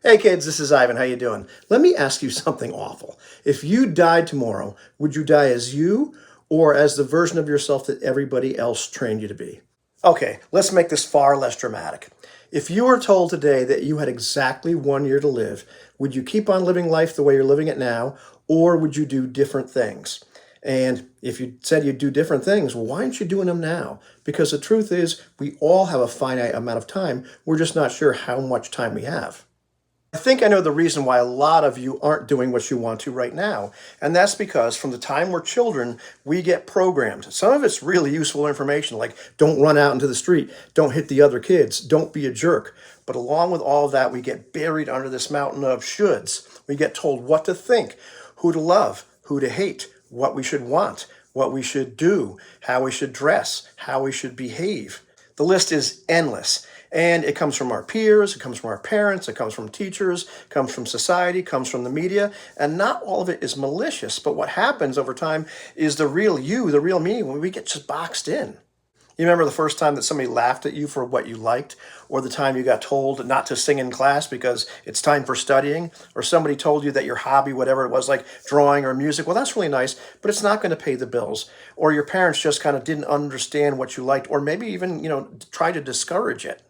Hey kids, this is Ivan. How you doing? Let me ask you something awful. If you died tomorrow, would you die as you or as the version of yourself that everybody else trained you to be? Okay, let's make this far less dramatic. If you were told today that you had exactly 1 year to live, would you keep on living life the way you're living it now, or would you do different things? And if you said you'd do different things, well, why aren't you doing them now? Because the truth is, we all have a finite amount of time. We're just not sure how much time we have. I think I know the reason why a lot of you aren't doing what you want to right now. And that's because from the time we're children, we get programmed. Some of it's really useful information, like don't run out into the street, don't hit the other kids, don't be a jerk. But along with all of that, we get buried under this mountain of shoulds. We get told what to think, who to love, who to hate, what we should want, what we should do, how we should dress, how we should behave. The list is endless. And it comes from our peers, it comes from our parents, it comes from teachers, it comes from society, it comes from the media. And not all of it is malicious, but what happens over time is the real you, the real me, when we get just boxed in. You remember the first time that somebody laughed at you for what you liked, or the time you got told not to sing in class because it's time for studying, or somebody told you that your hobby, whatever it was, like drawing or music, well, that's really nice, but it's not going to pay the bills. Or your parents just kind of didn't understand what you liked, or maybe even, try to discourage it.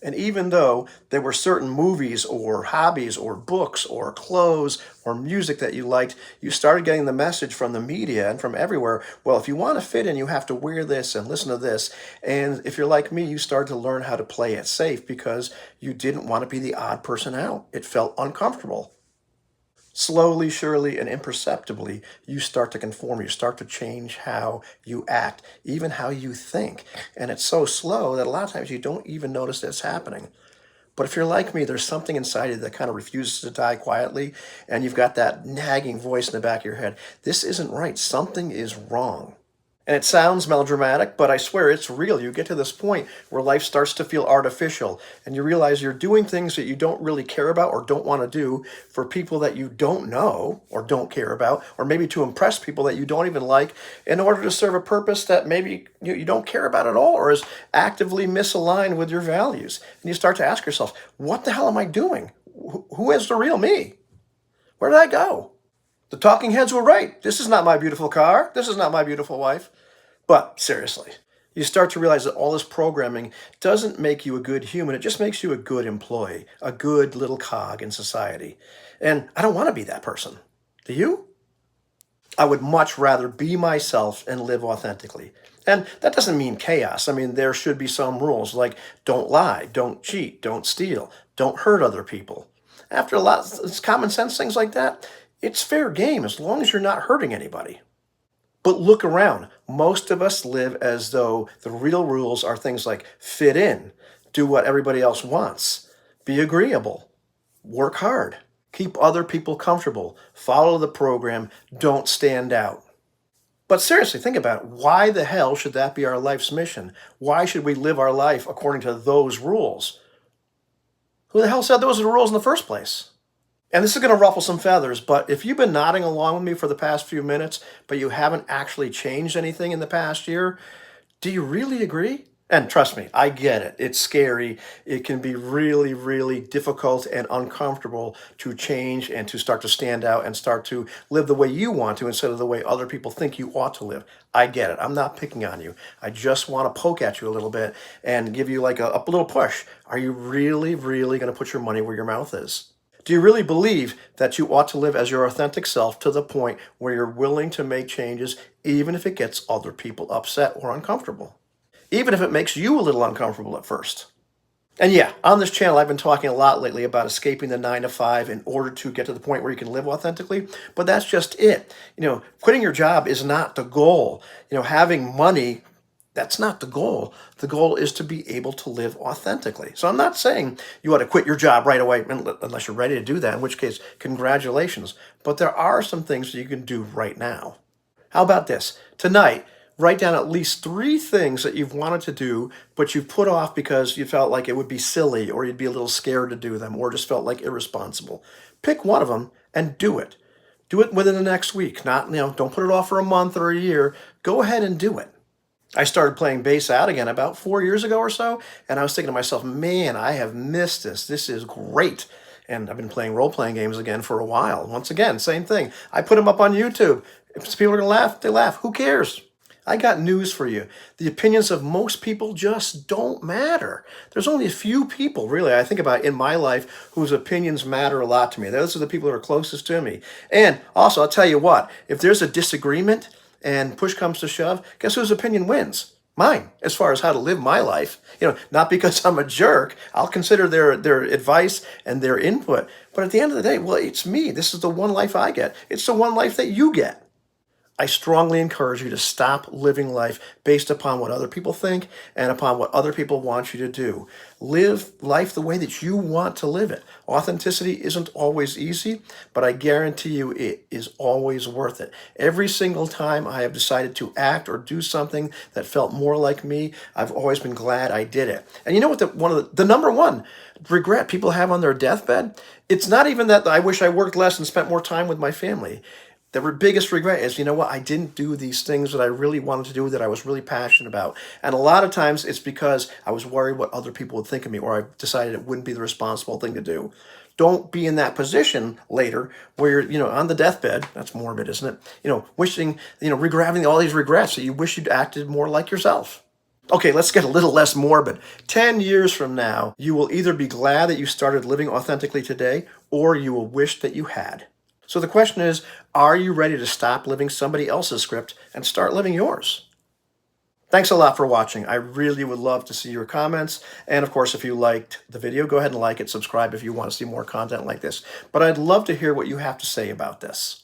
And even though there were certain movies or hobbies or books or clothes or music that you liked, you started getting the message from the media and from everywhere. Well, if you want to fit in, you have to wear this and listen to this. And if you're like me, you started to learn how to play it safe because you didn't want to be the odd person out. It felt uncomfortable. Slowly, surely, and imperceptibly, you start to conform. You start to change how you act, even how you think. And it's so slow that a lot of times you don't even notice that it's happening. But if you're like me, there's something inside you that kind of refuses to die quietly, and you've got that nagging voice in the back of your head. This isn't right. Something is wrong. And it sounds melodramatic, but I swear it's real. You get to this point where life starts to feel artificial, and you realize you're doing things that you don't really care about or don't want to do for people that you don't know or don't care about, or maybe to impress people that you don't even like in order to serve a purpose that maybe you don't care about at all or is actively misaligned with your values. And you start to ask yourself, what the hell am I doing? Who is the real me? Where did I go? The talking heads were right. This is not my beautiful car. This is not my beautiful wife. But seriously, you start to realize that all this programming doesn't make you a good human. It just makes you a good employee, a good little cog in society. And I don't want to be that person. Do you? I would much rather be myself and live authentically. And that doesn't mean chaos. I mean, there should be some rules like don't lie, don't cheat, don't steal, don't hurt other people. After a lot, it's common sense things like that. It's fair game as long as you're not hurting anybody. But look around. Most of us live as though the real rules are things like fit in, do what everybody else wants, be agreeable, work hard, keep other people comfortable, follow the program, don't stand out. But seriously, think about it. Why the hell should that be our life's mission? Why should we live our life according to those rules? Who the hell said those are the rules in the first place? And this is going to ruffle some feathers, but if you've been nodding along with me for the past few minutes, but you haven't actually changed anything in the past year, do you really agree? And trust me, I get it. It's scary. It can be really, really difficult and uncomfortable to change and to start to stand out and start to live the way you want to instead of the way other people think you ought to live. I get it. I'm not picking on you. I just want to poke at you a little bit and give you like a little push. Are you really, really going to put your money where your mouth is? Do you really believe that you ought to live as your authentic self to the point where you're willing to make changes even if it gets other people upset or uncomfortable? Even if it makes you a little uncomfortable at first. And yeah, on this channel, I've been talking a lot lately about escaping the 9 to 5 in order to get to the point where you can live authentically, but that's just it. Quitting your job is not the goal. Having money, that's not the goal. The goal is to be able to live authentically. So I'm not saying you ought to quit your job right away unless you're ready to do that, in which case, congratulations. But there are some things that you can do right now. How about this? Tonight, write down at least 3 things that you've wanted to do, but you've put off because you felt like it would be silly or you'd be a little scared to do them or just felt like irresponsible. Pick one of them and do it. Do it within the next week. Don't put it off for a month or a year. Go ahead and do it. I started playing bass out again about 4 years ago or so, and I was thinking to myself, man, I have missed this. This is great. And I've been playing role-playing games again for a while. Once again, same thing. I put them up on YouTube. If people are going to laugh, they laugh. Who cares? I got news for you. The opinions of most people just don't matter. There's only a few people, really, I think about in my life whose opinions matter a lot to me. Those are the people that are closest to me. And also, I'll tell you what, if there's a disagreement and push comes to shove, guess whose opinion wins? Mine, as far as how to live my life. Not because I'm a jerk. I'll consider their advice and their input. But at the end of the day, well, it's me. This is the one life I get. It's the one life that you get. I strongly encourage you to stop living life based upon what other people think and upon what other people want you to do. Live life the way that you want to live it. Authenticity isn't always easy, but I guarantee you it is always worth it. Every single time I have decided to act or do something that felt more like me, I've always been glad I did it. And you know what the number one regret people have on their deathbed? It's not even that I wish I worked less and spent more time with my family. The biggest regret is, you know what, I didn't do these things that I really wanted to do, that I was really passionate about. And a lot of times it's because I was worried what other people would think of me, or I decided it wouldn't be the responsible thing to do. Don't be in that position later where you're, on the deathbed. That's morbid, isn't it? Wishing, having all these regrets that you wish you'd acted more like yourself. Okay, let's get a little less morbid. 10 years from now, you will either be glad that you started living authentically today, or you will wish that you had. So the question is, are you ready to stop living somebody else's script and start living yours? Thanks a lot for watching. I really would love to see your comments. And of course, if you liked the video, go ahead and like it, subscribe if you want to see more content like this. But I'd love to hear what you have to say about this.